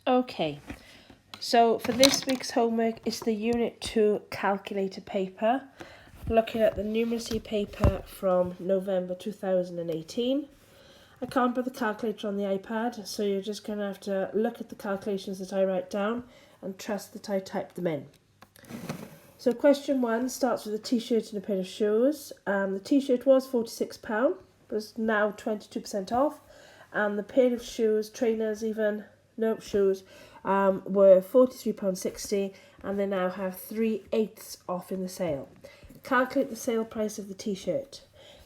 Okay, so for this week's homework, it's the Unit 2 calculator paper, looking at the numeracy paper from November 2018. I can't put the calculator on the iPad, so you're just going to have to look at the calculations that I write down and trust that I type them in. So question 1 starts with a t-shirt and a pair of shoes. The t-shirt was £46, but it's now 22% off. And the pair of shoes, trainers even, shoes, were £43.60, and they now have 3/8 off in the sale. Calculate the sale price of the t-shirt.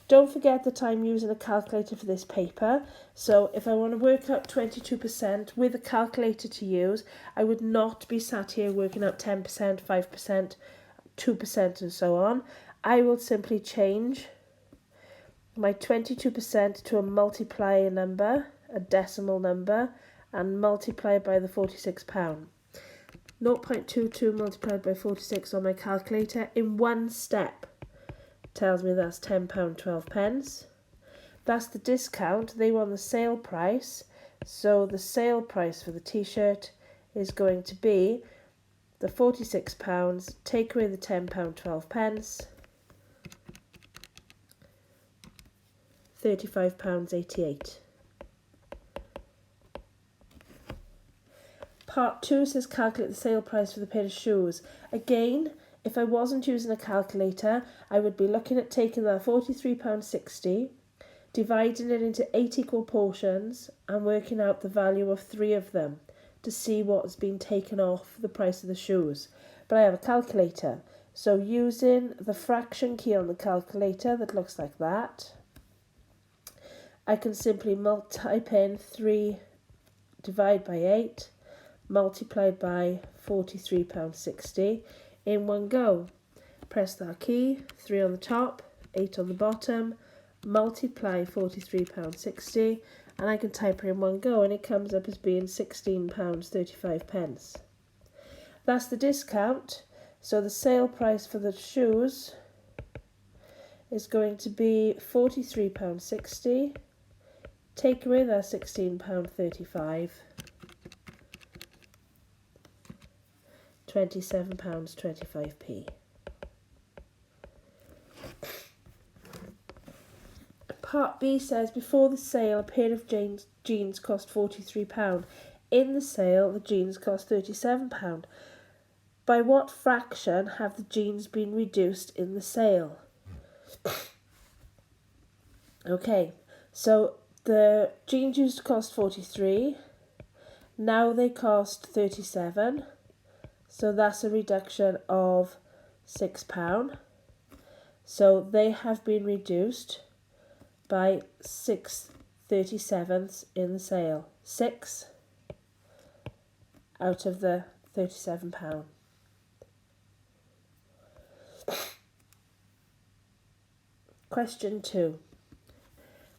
Don't forget that I'm using a calculator for this paper, so if I want to work out 22% with a calculator to use, I would not be sat here working out 10%, 5%, 2% and so on. I will simply change my 22% to a multiplier number, a decimal number, and multiply by the £46. 0.22 multiplied by 46 on my calculator in one step tells me that's £10.12. That's the discount. They want the sale price, so the sale price for the t-shirt is going to be the £46, take away the £10.12, £35.88. Part 2 says calculate the sale price for the pair of shoes. Again, if I wasn't using a calculator, I would be looking at taking that £43.60, dividing it into 8 equal portions and working out the value of 3 of them to see what's been taken off the price of the shoes. But I have a calculator, so using the fraction key on the calculator that looks like that, I can simply type in 3 divided by 8 multiplied by £43.60 in one go. Press that key, 3 on the top, 8 on the bottom, multiply £43.60, and I can type it in one go, and it comes up as being £16.35. That's the discount, so the sale price for the shoes is going to be £43.60, take away that £16.35, £27.25p. Part B says, before the sale, a pair of jeans cost £43. In the sale, the jeans cost £37. By what fraction have the jeans been reduced in the sale? Okay, so the jeans used to cost 43, now they cost 37, so that's a reduction of £6. So they have been reduced by 6/37 in the sale. 6 out of the £37. Question 2.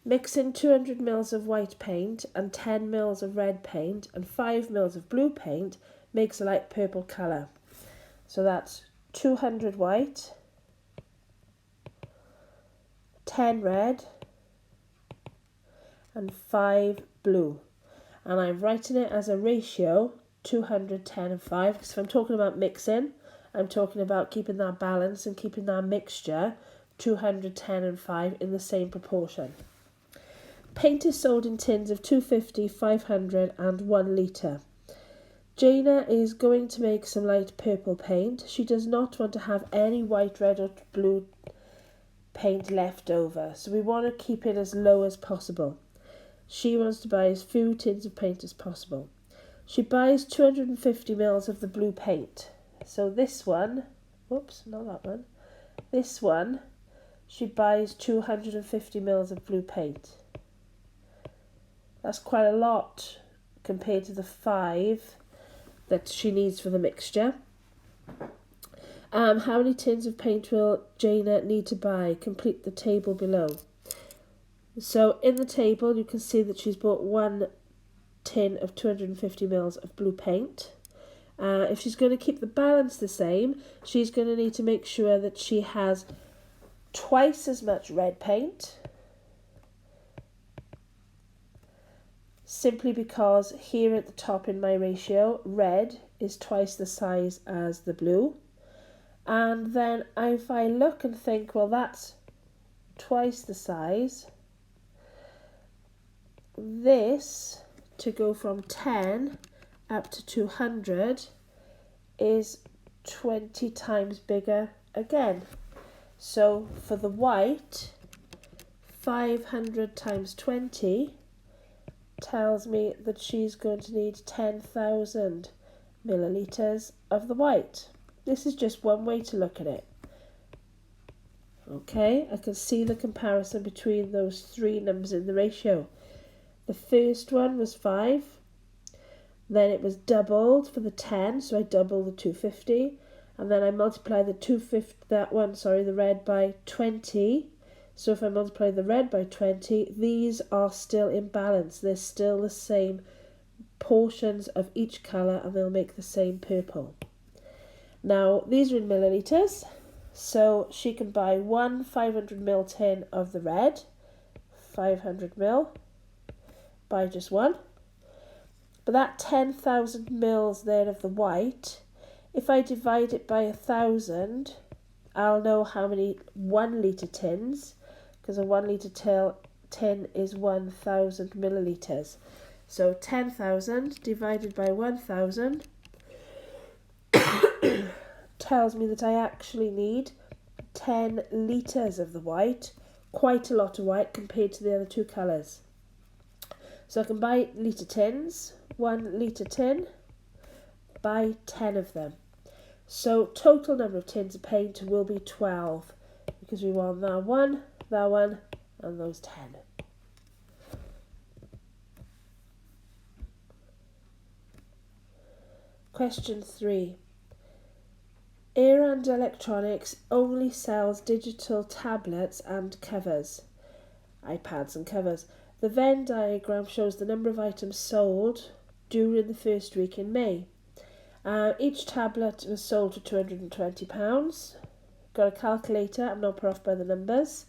Mix in 200 mils of white paint and 10 mils of red paint and 5 mils of blue paint makes a light purple colour. So that's 200 white, 10 red, and 5 blue. And I'm writing it as a ratio 200, 10 and 5, because if I'm talking about mixing, I'm talking about keeping that balance and keeping that mixture 200, 10 and 5 in the same proportion. Paint is sold in tins of 250, 500 and 1 litre. Jaina is going to make some light purple paint. She does not want to have any white, red or blue paint left over, so we want to keep it as low as possible. She wants to buy as few tins of paint as possible. She buys 250 mils of the blue paint. So this one, whoops, not that one. This one, she buys 250 mils of blue paint. That's quite a lot compared to the 5 that she needs for the mixture. How many tins of paint will Jaina need to buy? Complete the table below. So in the table you can see that she's bought 1 tin of 250 mils of blue paint. If she's going to keep the balance the same, she's going to need to make sure that she has twice as much red paint, simply because here at the top in my ratio, red is twice the size as the blue. And then if I look and think, well, that's twice the size, this, to go from 10 up to 200, is 20 times bigger again. So for the white, 500 times 20 tells me that she's going to need 10,000 millilitres of the white. This is just one way to look at it. Okay, I can see the comparison between those three numbers in the ratio. The first one was 5, then it was doubled for the 10, so I double the 250, and then I multiply the the red by 20. So if I multiply the red by 20, these are still in balance. They're still the same portions of each colour, and they'll make the same purple. Now, these are in millilitres, so she can buy one 500ml tin of the red, 500ml, buy just one. But that 10,000 mils there of the white, if I divide it by 1,000, I'll know how many 1 litre tins, because a 1 litre tin is 1,000 millilitres. So 10,000 divided by 1,000 tells me that I actually need 10 litres of the white, quite a lot of white compared to the other two colours. So I can buy litre tins, 1 litre tin, buy 10 of them. So total number of tins of paint will be 12, because we want that one, and those 10. Question 3. Erand Electronics only sells digital tablets and covers, iPads and covers. The Venn diagram shows the number of items sold during the first week in May. Each tablet was sold for £220. Got a calculator, I'm not put off by the numbers.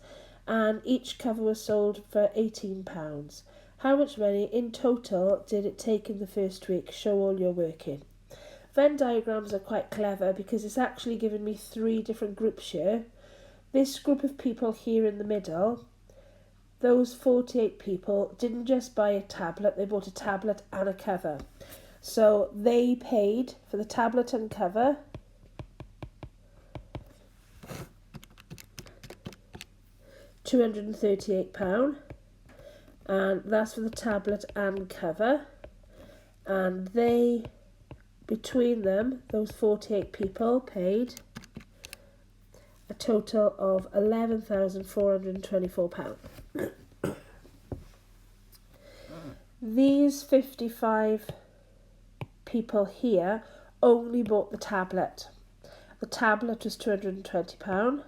And each cover was sold for £18. How much money in total did it take in the first week? Show all your work in. Venn diagrams are quite clever because it's actually given me 3 different groups here. This group of people here in the middle, those 48 people didn't just buy a tablet, they bought a tablet and a cover. So they paid for the tablet and cover £238, and that's for the tablet and cover, and they, between them, those 48 people paid a total of £11,424. These 55 people here only bought the tablet. The tablet was £220.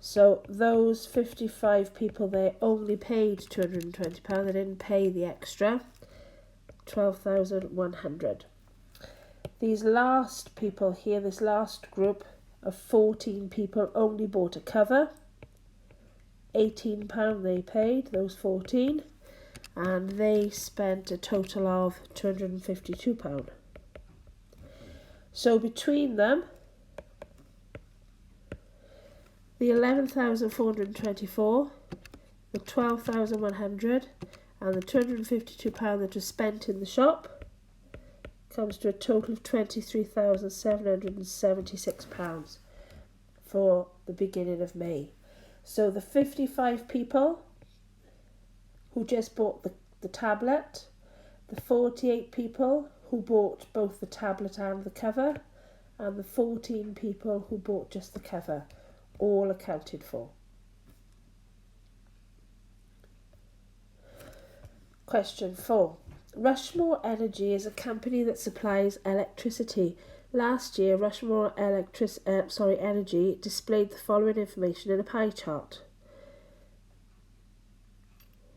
So those 55 people there only paid £220. They didn't pay the extra, 12,100. These last people here, this last group of 14 people only bought a cover. £18 they paid, those 14, and they spent a total of £252. So between them, the 11,424, the 12,100, and the £252 that was spent in the shop comes to a total of £23,776 for the beginning of May. So the 55 people who just bought the tablet, the 48 people who bought both the tablet and the cover, and the 14 people who bought just the cover, all accounted for. Question 4. Rushmore Energy is a company that supplies electricity. Last year, Rushmore Energy displayed the following information in a pie chart.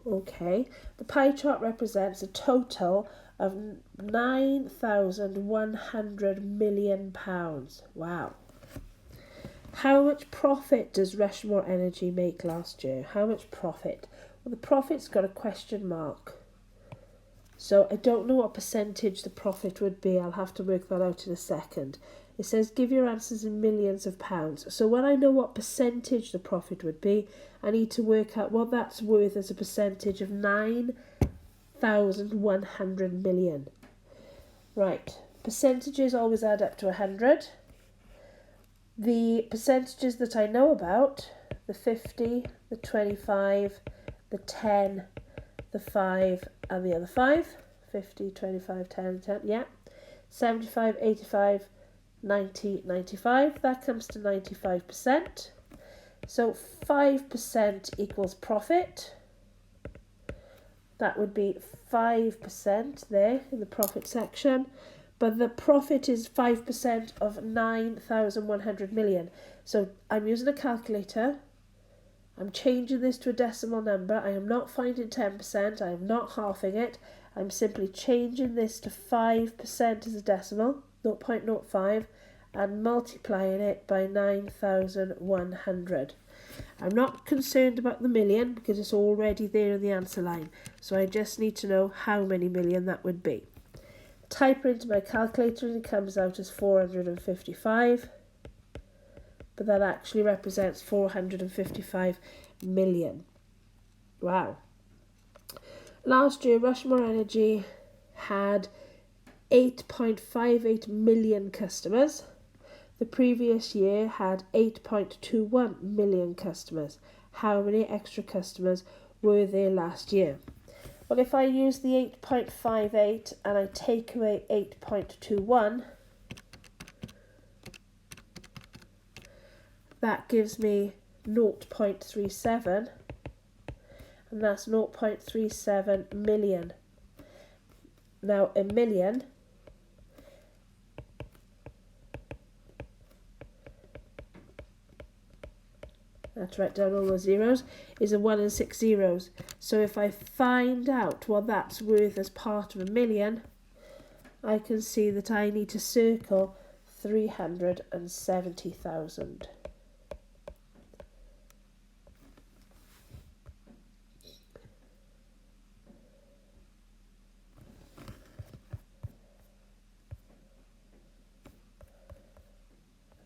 Okay, the pie chart represents a total of £9,100 million. Wow. How much profit does Rushmore Energy make last year? How much profit? Well, the profit's got a question mark. So I don't know what percentage the profit would be. I'll have to work that out in a second. It says give your answers in millions of pounds. So when I know what percentage the profit would be, I need to work out what that's worth as a percentage of 9,100 million. Right, percentages always add up to 100. The percentages that I know about, the 50, the 25, the 10, the 5 and the other 5, 50, 25, 10, 10, yeah, 75, 85, 90, 95, that comes to 95%. So 5% equals profit. That would be 5% there in the profit section. But the profit is 5% of 9,100 million. So I'm using a calculator. I'm changing this to a decimal number. I am not finding 10%. I am not halving it. I'm simply changing this to 5% as a decimal, 0.05, and multiplying it by 9,100. I'm not concerned about the million because it's already there in the answer line. So I just need to know how many million that would be. Type it into my calculator and it comes out as 455. But that actually represents 455 million. Wow. Last year, Rushmore Energy had 8.58 million customers. The previous year had 8.21 million customers. How many extra customers were there last year? Well, if I use the 8.58 and I take away 8.21, that gives me 0.37, and that's 0.37 million. Now, a million to write down all those zeros, is a 1 and 6 zeros. So if I find out what that's worth as part of a million, I can see that I need to circle 370,000.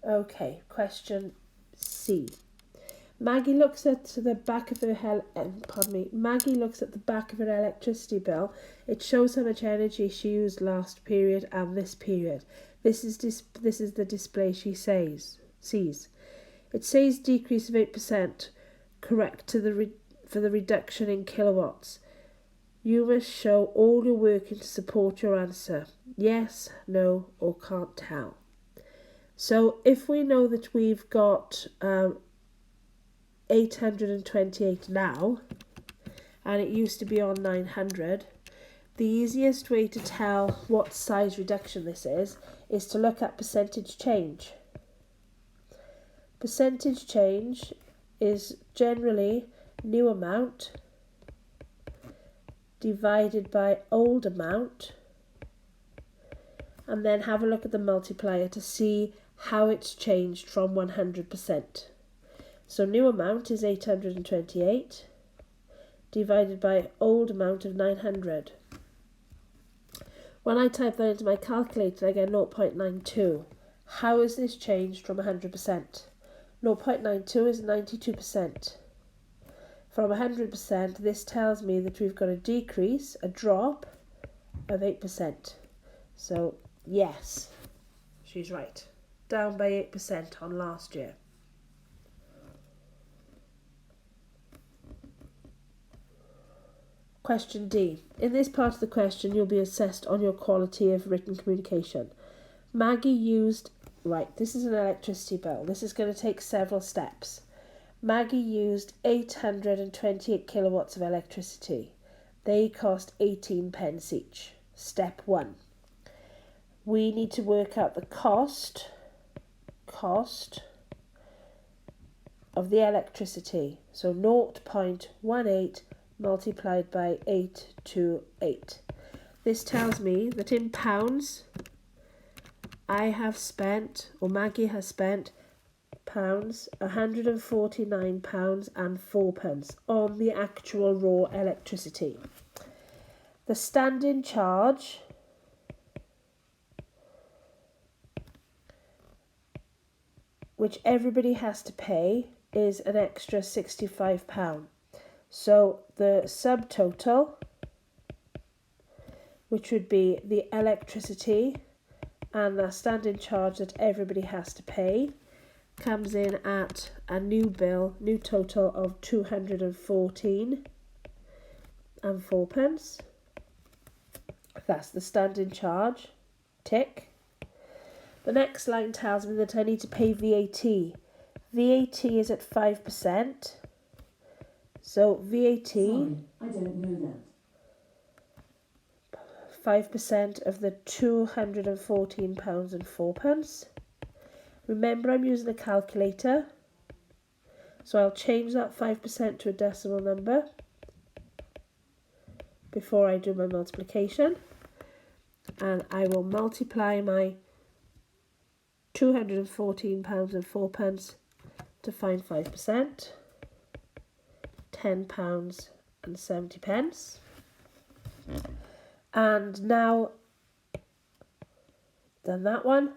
Okay, question C. Maggie looks at the back of her Maggie looks at the back of her electricity bill. It shows how much energy she used last period and this period. This is the display she sees. It says decrease of 8%, correct for the reduction in kilowatts. You must show all your working to support your answer. Yes, no, or can't tell. So if we know that we've got 828 now, and it used to be on 900, the easiest way to tell what size reduction this is to look at percentage change. Percentage change is generally new amount divided by old amount, and then have a look at the multiplier to see how it's changed from 100%. So new amount is 828 divided by old amount of 900. When I type that into my calculator, I get 0.92. How has this changed from 100%? 0.92 is 92%. From 100%, this tells me that we've got a decrease, a drop of 8%. So, yes, she's right. Down by 8% on last year. Question D. In this part of the question, you'll be assessed on your quality of written communication. Maggie used... Right, this is an electricity bill. This is going to take several steps. Maggie used 828 kilowatts of electricity. They cost 18 pence each. Step 1. We need to work out the cost of the electricity. So 0.18 multiplied by 828. This tells me that in pounds, Maggie has spent pounds, £149 and 4 pence on the actual raw electricity. The standing charge which everybody has to pay is an extra £65. So the subtotal, which would be the electricity and the standing charge that everybody has to pay, comes in at a new total of 214 and 4 pence. That's the standing charge. Tick. The next line tells me that I need to pay VAT. VAT is at 5%. So VAT... Sorry, I don't know that. 5% of the £214 and 4 pence. Remember, I'm using a calculator, so I'll change that 5% to a decimal number before I do my multiplication, and I will multiply my £214 and 4 pence to find 5%, £10 and 70 pence. And now, done that one,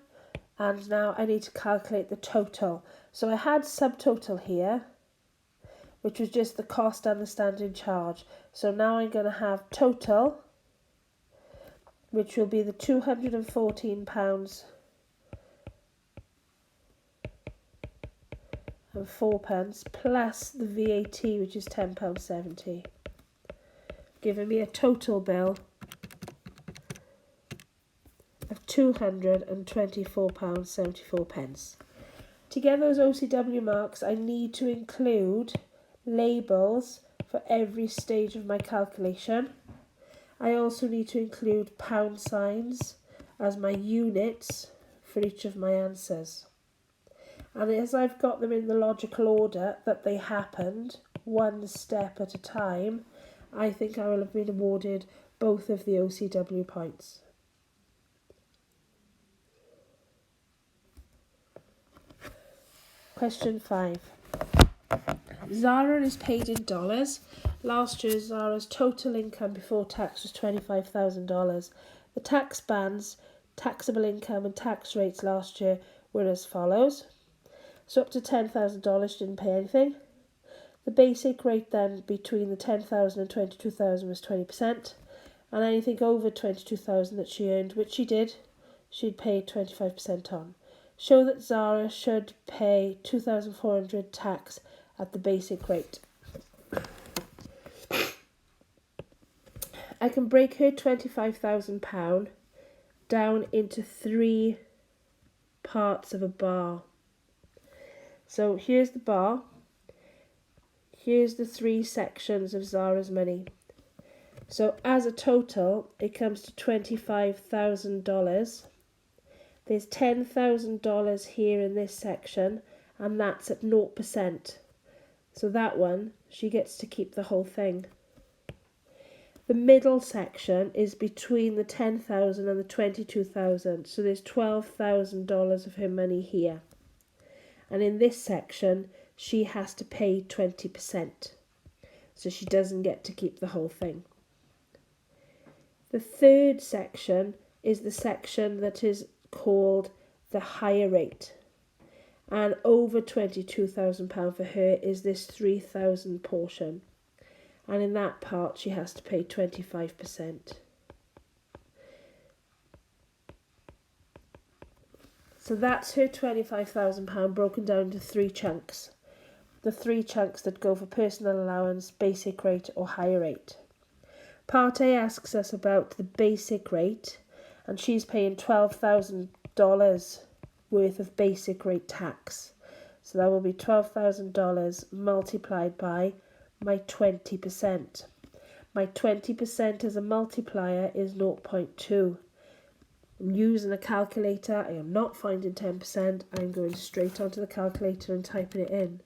and now I need to calculate the total. So I had subtotal here, which was just the cost and the standing charge. So now I'm going to have total, which will be the £214 and 4 pence plus the VAT, which is £10.70, giving me a total bill of £224.74. To get those OCW marks, I need to include labels for every stage of my calculation. I also need to include pound signs as my units for each of my answers. And as I've got them in the logical order that they happened, one step at a time, I think I will have been awarded both of the OCW points. Question 5. Zara is paid in dollars. Last year, Zara's total income before tax was $25,000. The tax bands, taxable income and tax rates last year were as follows. So up to $10,000 she didn't pay anything. The basic rate then between the $10,000 and $22,000 was 20%. And anything over $22,000 that she earned, which she did, she'd pay 25% on. Show that Zara should pay $2,400 tax at the basic rate. I can break her £25,000 down into 3 parts of a bar. So here's the bar. Here's the 3 sections of Zara's money. So as a total, it comes to $25,000. There's $10,000 here in this section, and that's at 0%. So that one, she gets to keep the whole thing. The middle section is between the $10,000 and the $22,000. So there's $12,000 of her money here. And in this section, she has to pay 20%. So she doesn't get to keep the whole thing. The third section is the section that is called the higher rate. And over £22,000 for her is this $3,000 portion. And in that part, she has to pay 25%. So that's her £25,000 broken down into 3 chunks. The 3 chunks that go for personal allowance, basic rate or higher rate. Part A asks us about the basic rate, and she's paying $12,000 worth of basic rate tax. So that will be $12,000 multiplied by my 20%. My 20% as a multiplier is 0.2. I'm using a calculator. I am not finding 10%. I'm going straight onto the calculator and typing it in.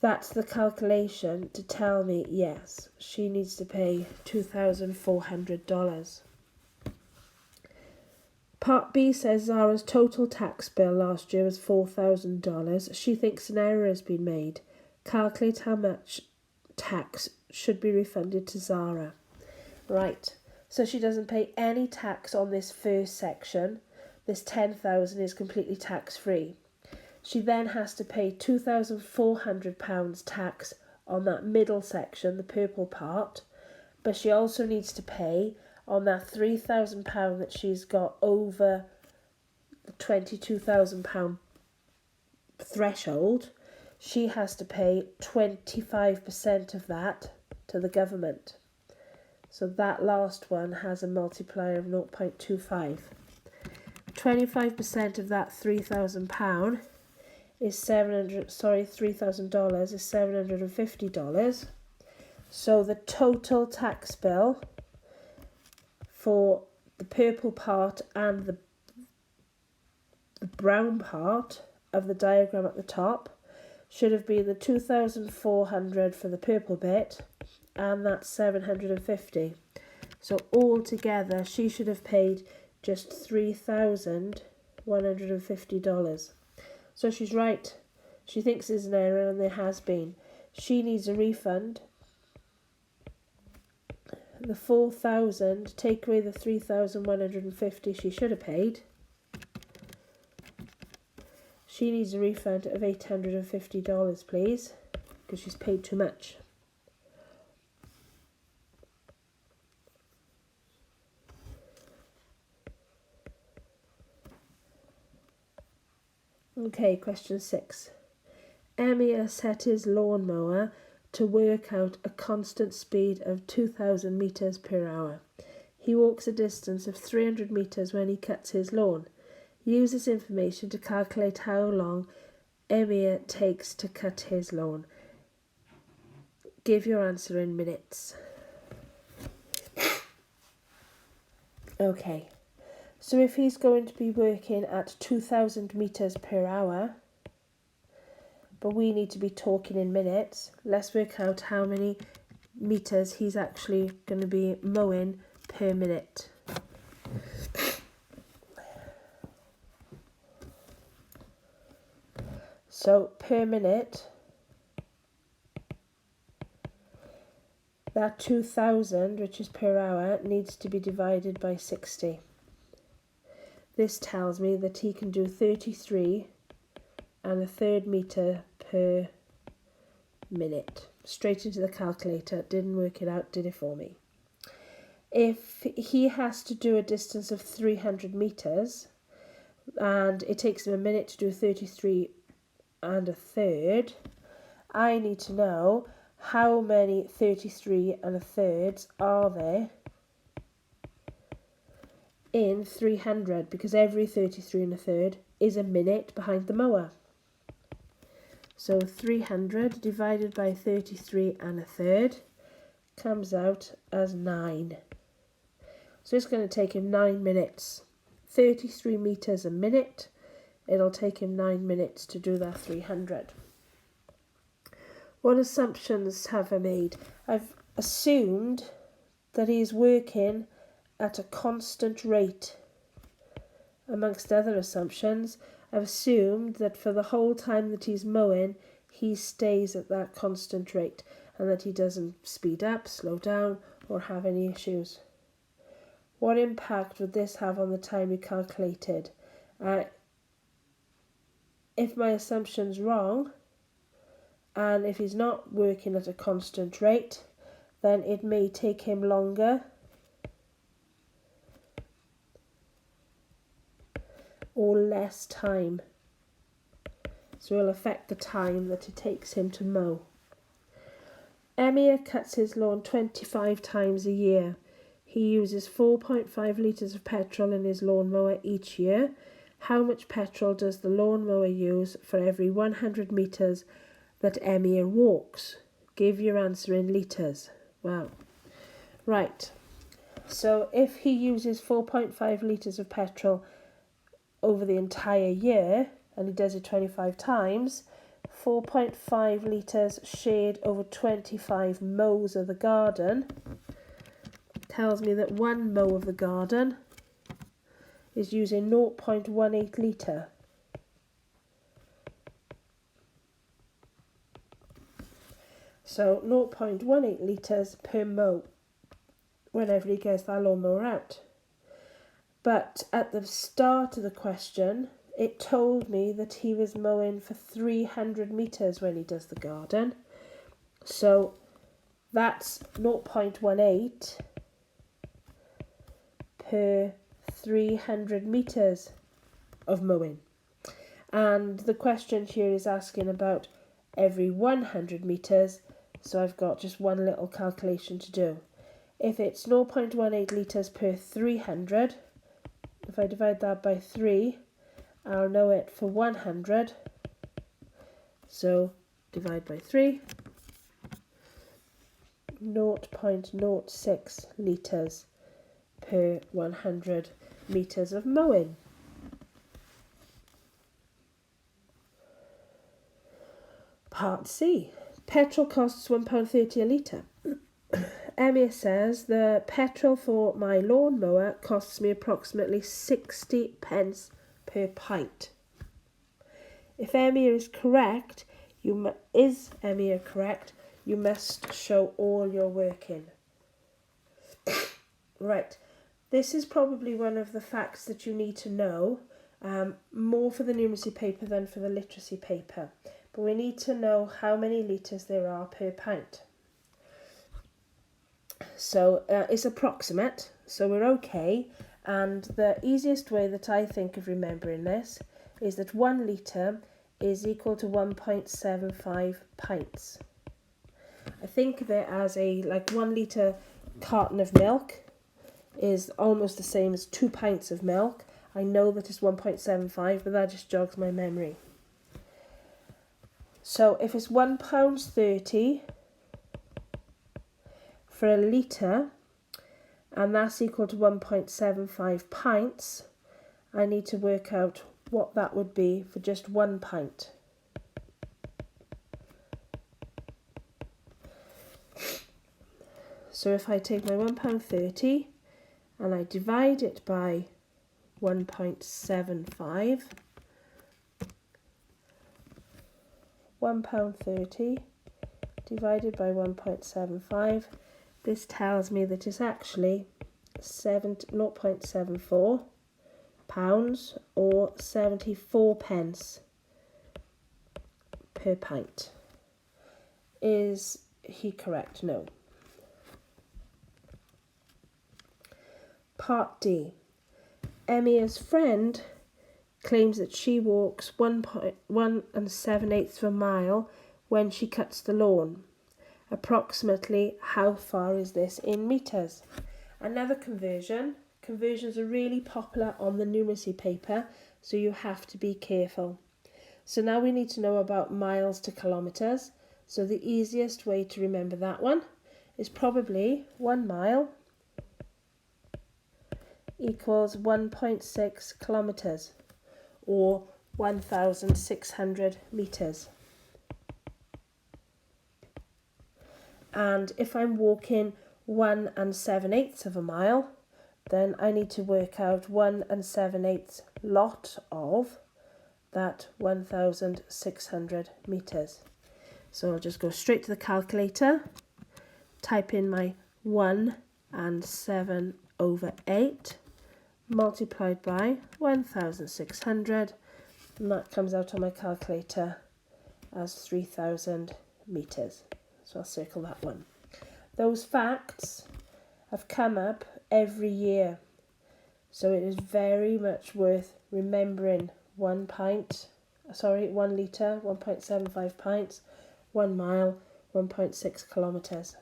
That's the calculation to tell me, yes, she needs to pay $2,400. Part B says Zara's total tax bill last year was $4,000. She thinks an error has been made. Calculate how much tax should be refunded to Zara. Right, so she doesn't pay any tax on this first section. This 10,000 is completely tax-free. She then has to pay £2,400 tax on that middle section, the purple part, but she also needs to pay on that £3,000 that she's got over the £22,000 threshold. She has to pay 25% of that to the government. So that last one has a multiplier of 0.25. 25% of that £3,000 is $3,000 is $750. So the total tax bill for the purple part and the brown part of the diagram at the top should have been the 2,400 for the purple bit and that's 750. So altogether she should have paid just $3,150. So she's right. She thinks there's an error and there has been. She needs a refund. The 4,000, take away the 3,150 she should have paid. She needs a refund of $850, please, because she's paid too much. Okay, question 6. Emir set his lawnmower to work out a constant speed of 2,000 metres per hour. He walks a distance of 300 metres when he cuts his lawn. Use this information to calculate how long Emir takes to cut his lawn. Give your answer in minutes. Okay, so if he's going to be working at 2,000 metres per hour, but we need to be talking in minutes, let's work out how many metres he's actually going to be mowing per minute. So per minute, that 2,000, which is per hour, needs to be divided by 60. This tells me that he can do 33 and a third metre per minute. Straight into the calculator. Didn't work it out, did it for me. If he has to do a distance of 300 metres and it takes him a minute to do 33 and a third, I need to know how many 33 and a thirds are there in 300, because every 33 and a third is a minute behind the mower. So 300 divided by 33 and a third comes out as 9. So it's going to take him 9 minutes. 33 metres a minute. It'll take him 9 minutes to do that 300. What assumptions have I made? I've assumed that he's working at a constant rate. Amongst other assumptions, I've assumed that for the whole time that he's mowing, he stays at that constant rate and that he doesn't speed up, slow down, or have any issues. What impact would this have on the time we calculated? If my assumption's wrong, and if he's not working at a constant rate, then it may take him longer or less time. So it'll affect the time that it takes him to mow. Emir cuts his lawn 25 times a year. He uses 4.5 litres of petrol in his lawnmower each year. How much petrol does the lawnmower use for every 100 metres that Emir walks? Give your answer in litres. Wow. Right. So if he uses 4.5 litres of petrol over the entire year, and he does it 25 times, 4.5 litres shared over 25 mows of the garden tells me that one mow of the garden is using 0.18 litre. So 0.18 litres per mow whenever he gets that lawnmower out. But at the start of the question, it told me that he was mowing for 300 metres when he does the garden. So that's 0.18 per 300 metres of mowing. And the question here is asking about every 100 metres, so I've got just one little calculation to do. If it's 0.18 litres per 300, if I divide that by 3, I'll know it for 100. So divide by 3, 0.06 litres per 100 metres of mowing. Part C. Petrol costs £1.30 a litre. Emma says the petrol for my lawnmower costs me approximately 60 pence per pint. If Emma is correct, you must show all your working. Right, this is probably one of the facts that you need to know, more for the numeracy paper than for the literacy paper. But we need to know how many litres there are per pint. So it's approximate, so we're okay. And the easiest way that I think of remembering this is that 1 litre is equal to 1.75 pints. I think of it as 1 litre carton of milk is almost the same as 2 pints of milk. I know that it's 1.75, but that just jogs my memory. So if it's £1.30 for a litre, and that's equal to 1.75 pints, I need to work out what that would be for just 1 pint. So if I take my £1.30 and I divide it by 1.75, £1.30 divided by 1.75, this tells me that it's actually 0.74 pounds or 74 pence per pint. Is he correct? No. Part D. Emia's friend claims that she walks 1 7/8 of a mile when she cuts the lawn. Approximately how far is this in metres? Another conversion. Conversions are really popular on the numeracy paper, so you have to be careful. So now we need to know about miles to kilometres. So the easiest way to remember that one is probably 1 mile equals 1.6 kilometres or 1,600 metres. And if I'm walking 1 7/8 of a mile, then I need to work out 1 7/8 lot of that 1,600 metres. So I'll just go straight to the calculator, type in my 1 7/8 multiplied by 1,600, and that comes out on my calculator as 3,000 metres. So I'll circle that one. Those facts have come up every year, so it is very much worth remembering 1 litre, 1.75 pints, 1 mile, 1.6 kilometres.